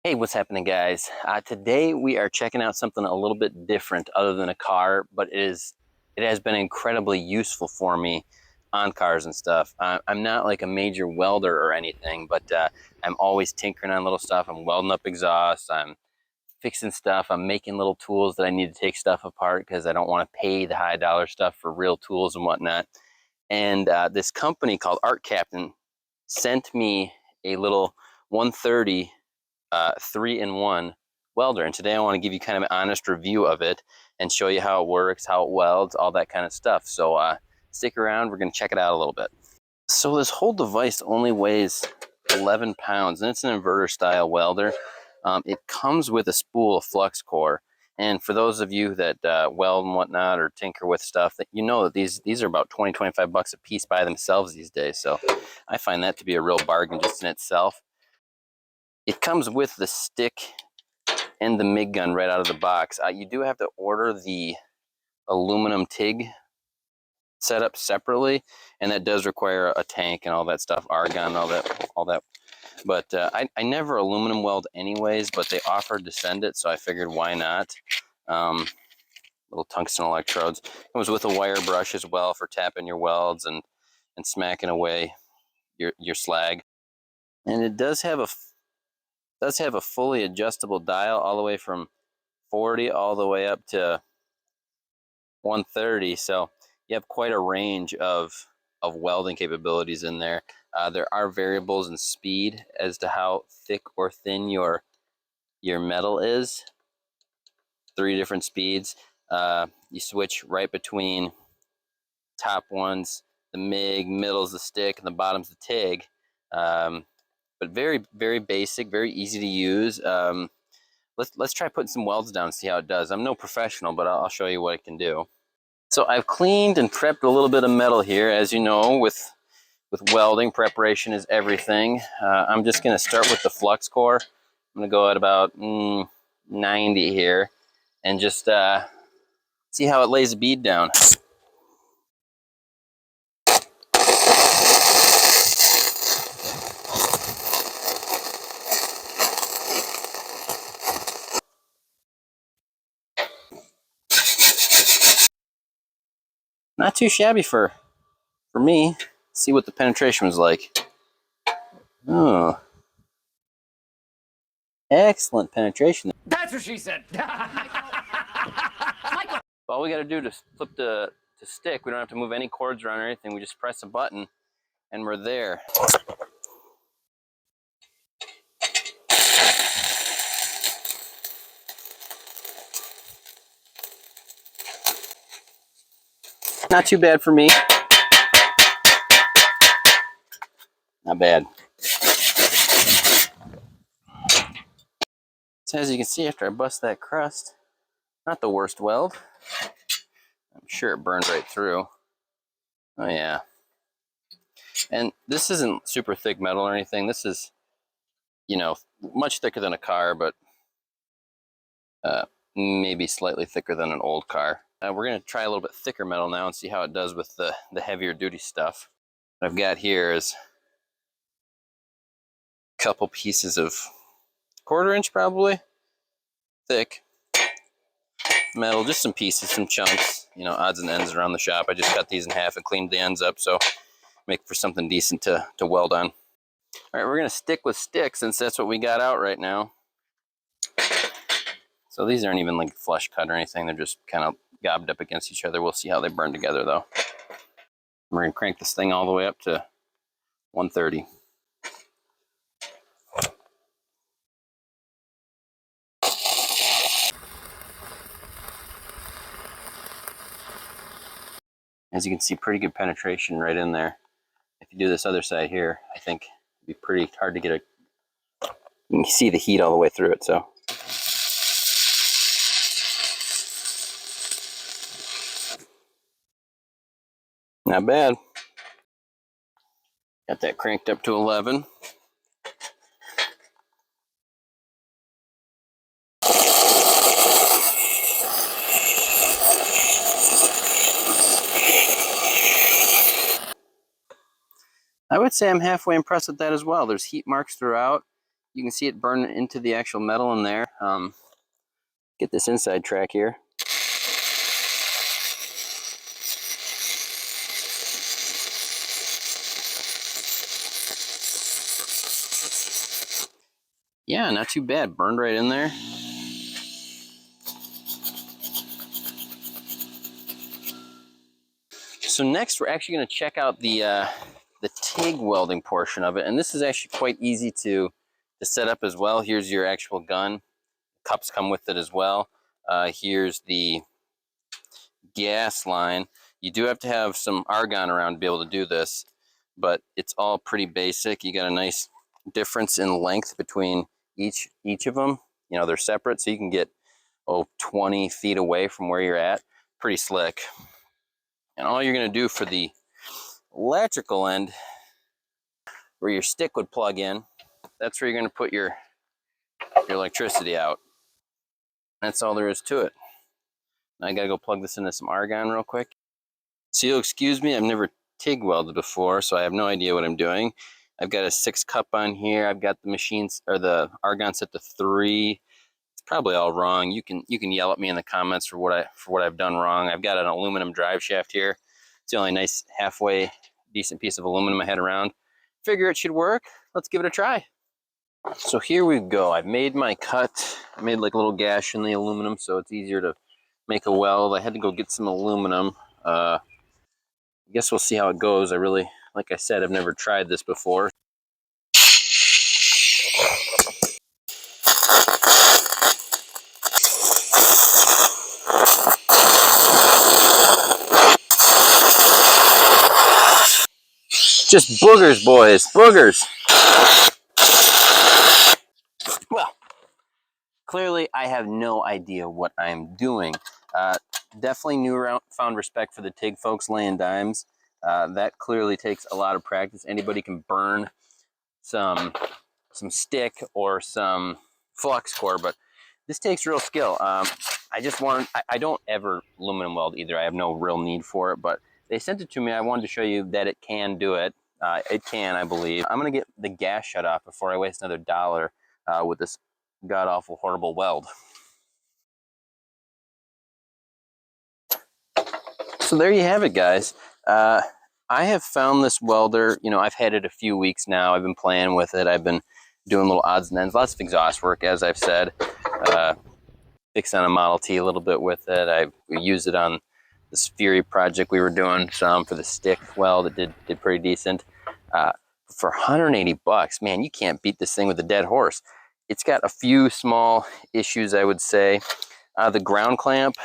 Hey, what's happening, guys? Today we are checking out something a little bit different other than a car, but it has been incredibly useful for me on cars and stuff. I'm not like a major welder or anything, but I'm always tinkering on little stuff. I'm welding up exhausts, I'm fixing stuff, I'm making little tools that I need to take stuff apart because I don't want to pay the high dollar stuff for real tools and whatnot. And this company called ArcCaptain sent me a little 130 3-in-1 welder, and today I want to give you kind of an honest review of it and show you how it works, how it welds, all that kind of stuff. So stick around, we're going to check it out a little bit. So this whole device only weighs 11 pounds, and it's an inverter style welder. It comes with a spool of flux core, and for those of you that weld and whatnot or tinker with stuff, that you know that these are about 20-25 bucks a piece by themselves these days. So I find that to be a real bargain just in itself. It comes with the stick and the MIG gun right out of the box. You do have to order the aluminum TIG setup separately, and that does require a tank and all that stuff, argon, all that. But I never aluminum weld anyways, but they offered to send it, so I figured why not. Little tungsten electrodes. Comes with a wire brush as well for tapping your welds and smacking away your slag. And it does have a fully adjustable dial all the way from 40 all the way up to 130. So you have quite a range of welding capabilities in there. There are variables in speed as to how thick or thin your metal is. 3 different speeds. You switch right between top ones, the MIG, middle's the stick, and the bottom's the TIG. But very, very basic, very easy to use. Let's try putting some welds down and see how it does. I'm no professional, but I'll show you what it can do. So I've cleaned and prepped a little bit of metal here. As you know, with welding, preparation is everything. I'm just going to start with the flux core. I'm going to go at about 90 here and just see how it lays a bead down. Not too shabby for me. Let's see what the penetration was like. Oh, excellent penetration. That's what she said. All we got to do to flip to stick, we don't have to move any cords around or anything. We just press a button and we're there. Not too bad for me. Not bad. So as you can see, after I bust that crust, not the worst weld. I'm sure it burned right through. Oh yeah. And this isn't super thick metal or anything. This is, you know, much thicker than a car, but maybe slightly thicker than an old car. We're going to try a little bit thicker metal now and see how it does with the heavier duty stuff. What I've got here is a couple pieces of 1/4 inch probably thick metal, just some pieces, some chunks, you know, odds and ends around the shop. I just cut these in half and cleaned the ends up, so make for something decent to weld on. All right, we're going to stick with stick since that's what we got out right now. So these aren't even like flush cut or anything. They're just kind of gobbed up against each other. We'll see how they burn together though. We're going to crank this thing all the way up to 130. As you can see, pretty good penetration right in there. If you do this other side here, I think it'd be pretty hard to get you can see the heat all the way through it, so. Not bad. Got that cranked up to 11. I would say I'm halfway impressed with that as well. There's heat marks throughout. You can see it burn into the actual metal in there. Get this inside track here. Yeah, not too bad. Burned right in there. So next, we're actually going to check out the TIG welding portion of it, and this is actually quite easy to set up as well. Here's your actual gun. Cups come with it as well. Here's the gas line. You do have to have some argon around to be able to do this, but it's all pretty basic. You got a nice difference in length between each of them. You know, they're separate, so you can get 20 feet away from where you're at. Pretty slick. And all you're going to do for the electrical end, where your stick would plug in, that's where you're going to put your electricity out. That's all there is to it. Now I got to go plug this into some argon real quick. So you'll excuse me, I've never TIG welded before, so I have no idea what I'm doing. I've got a 6 cup on here. I've got the machines, or the argon set to 3. It's probably all wrong. You can yell at me in the comments for what I've done wrong. I've got an aluminum drive shaft here. It's the only nice halfway decent piece of aluminum I had around. Figure it should work. Let's give it a try. So here we go. I've made my cut. I made like a little gash in the aluminum so it's easier to make a weld. I had to go get some aluminum. I guess we'll see how it goes. Like I said, I've never tried this before. Just boogers, boys, boogers. Well, clearly I have no idea what I'm doing. Definitely found respect for the TIG folks laying dimes. That clearly takes a lot of practice. Anybody can burn some stick or some flux core, but this takes real skill. I don't ever aluminum weld either. I have no real need for it, but they sent it to me. I wanted to show you that it can do it. It can, I believe. I'm gonna get the gas shut off before I waste another $1 with this god-awful, horrible weld. So there you have it, guys. I have found this welder. You know, I've had it a few weeks now. I've been playing with it. I've been doing little odds and ends, lots of exhaust work, as I've said. Fixed on a Model T a little bit with it. We used it on this Fury project we were doing some for the stick weld. It did pretty decent. For 180 bucks, man, you can't beat this thing with a dead horse. It's got a few small issues, I would say. The ground clamp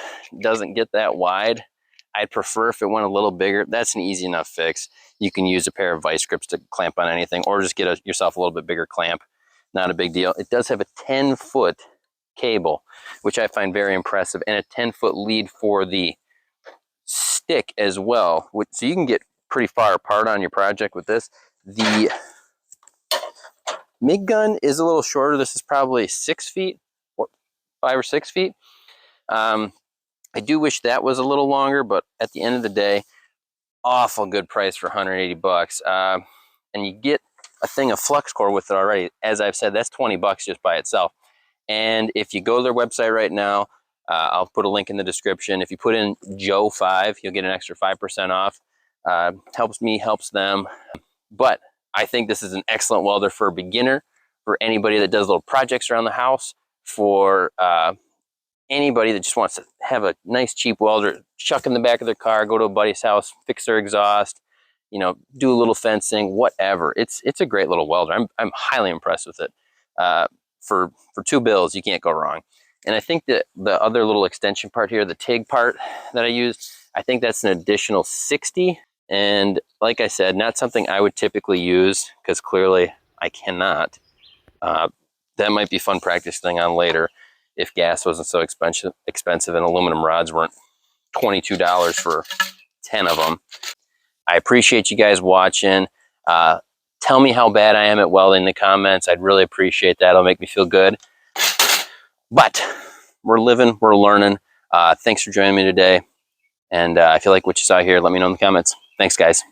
doesn't get that wide. I'd prefer if it went a little bigger. That's an easy enough fix. You can use a pair of vice grips to clamp on anything, or just get yourself a little bit bigger clamp. Not a big deal. It does have a 10-foot cable, which I find very impressive, and a 10-foot lead for the stick as well. So you can get pretty far apart on your project with this. The MIG gun is a little shorter. This is probably 6 feet, or 5 or 6 feet. I do wish that was a little longer, but at the end of the day, awful good price for 180 bucks. And you get a thing of flux core with it already. As I've said, that's 20 bucks just by itself. And if you go to their website right now, I'll put a link in the description. If you put in Joe5, you'll get an extra 5% off. Helps me, helps them. But I think this is an excellent welder for a beginner, for anybody that does little projects around the house, for anybody that just wants to have a nice cheap welder, chuck in the back of their car, go to a buddy's house, fix their exhaust, you know, do a little fencing, whatever. It's a great little welder. I'm highly impressed with it. For $2, you can't go wrong. And I think that the other little extension part here, the TIG part that I used, I think that's an additional 60. And like I said, not something I would typically use because clearly I cannot. That might be fun practicing on later if gas wasn't so expensive and aluminum rods weren't $22 for 10 of them. I appreciate you guys watching. Tell me how bad I am at welding in the comments. I'd really appreciate that. It'll make me feel good. But we're living, we're learning. Thanks for joining me today. And if you like what you saw here, let me know in the comments. Thanks, guys.